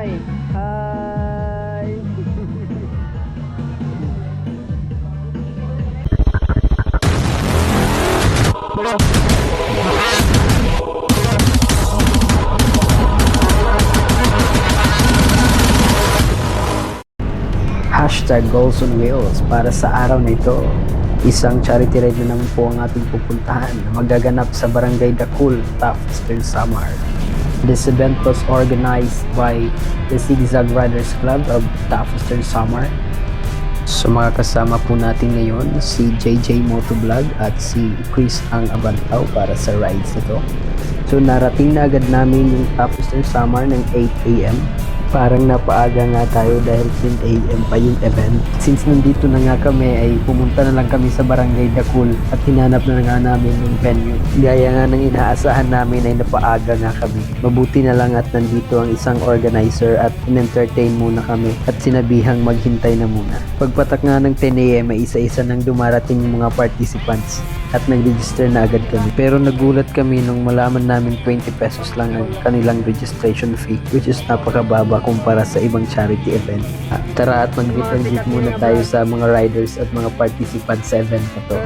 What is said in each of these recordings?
Hi! Hi! Hashtag Goals on Wheels para sa araw na ito. Isang charity ride na naman po ang ating pupuntahan na magaganap sa Barangay Dacul, Taft, Eastern Samar. This event was organized by the Zigzag Riders Club of Taft, Eastern Samar. So mga kasama po natin ngayon si JJ Motovlog at si Chris ang Abantaw para sa rides ito. So narating na agad namin yung Taft, Eastern Samar ng 8 AM. Parang napaaga nga tayo dahil 10 AM pa yung event. Since nandito na nga kami ay pumunta na lang kami sa Barangay Dacul at hinanap na nga namin yung venue. Gaya nga ng inaasahan namin ay napaaga nga kami. Mabuti na lang at nandito ang isang organizer at in-entertain muna kami at sinabihang maghintay na muna. Pagpatak nga ng 10 AM ay isa-isa nang dumarating yung mga participants at nag-register na agad kami. Pero nagulat kami nung malaman namin 20 pesos lang ang kanilang registration fee, which is napakababa kumpara sa ibang charity event. Tara at mag-meet and greet muna tayo sa mga riders at mga participants sa event na to.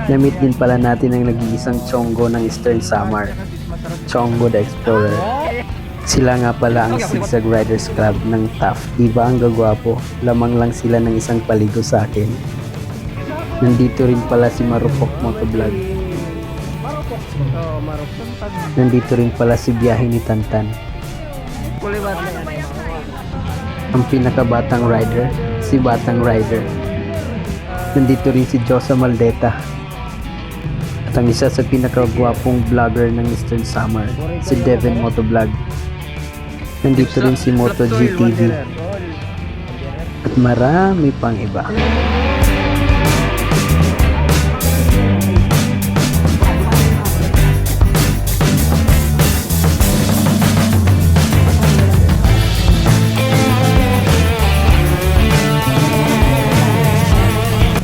Na-meet din pala natin ang nag-iisang Chongo ng Eastern Samar, Chongo the Explorer. Sila nga pala ang Zigzag Riders Club ng Taft. Diba ang gagwapo? Lamang lang sila ng isang paligo sa akin. Nandito rin pala si Marupok Motovlog. Nandito rin pala si Biyahe ni Tantan. Ang pinakabatang rider, si Batang Rider. Nandito rin si Josa Maldeta. At ang isa sa pinakagwapong vlogger ng Eastern Samar, si Devin Motovlog. Nandito rin si Moto GTV. At marami pang iba.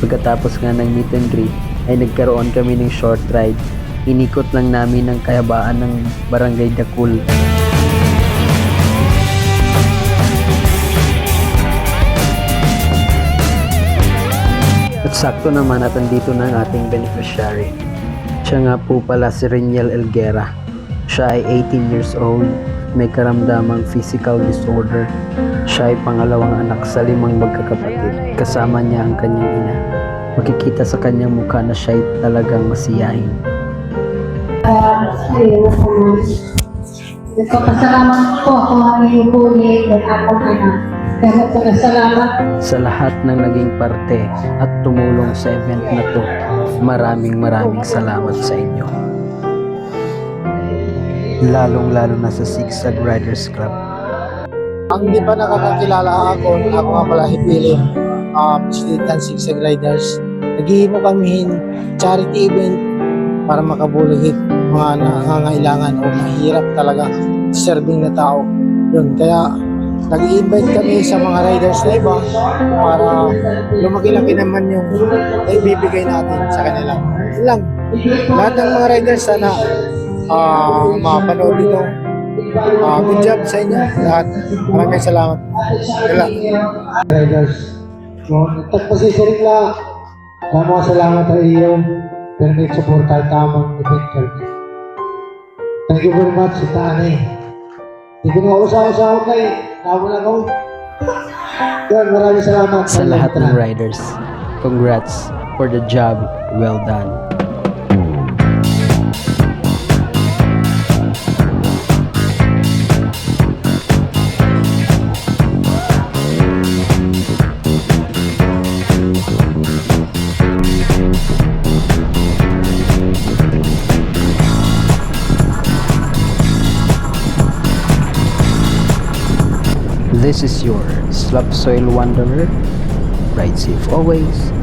Pagkatapos nga ng meet and greet ay nagkaroon kami ng short ride. Inikot lang namin ang kahabaan ng Barangay Dacul. At sakto naman at andito na ang ating beneficiary. Siya nga po pala si Reniel Elguera. Siya ay 18 years old, may karamdamang physical disorder. Siya ay pangalawang anak sa 5 magkakapatid. Kasama niya ang kanyang ina. Makikita sa kanyang mukha na siya ay talagang masiyahin. Nagpapasalamat po ako ang ihuli ng akong anak. Kaya salamat Sa lahat ng naging parte at tumulong sa event na to, maraming salamat sa inyo. Lalong-lalo na sa Zigzag Riders Club. Ang di pa nakakakilala ako nga pala Hipilin, President ng Zigzag Riders. Naghihimo kami charity event para makabuligit mga nangangailangan o mahirap talaga serving na tao. Yun, kaya nag-i-invite kami sa mga riders na iba para lumaki-laki naman yung ibibigay natin sa kanila. Yun lang, lahat ng mga riders sana mapanood dito. Good job sa inyo lahat. Maraming salamat. Wala. Riders. Nagtagpasisirik lang. Maraming salamat sa iyo. Pero may support kahit tamang event. Thank you very much, Tani. Hindi ko na usaw-usaw kayo. Tama na ako. Maraming salamat. Sa lahat ng riders, congrats for the job well done. This is your Slop Soil Wanderer. Ride safe always.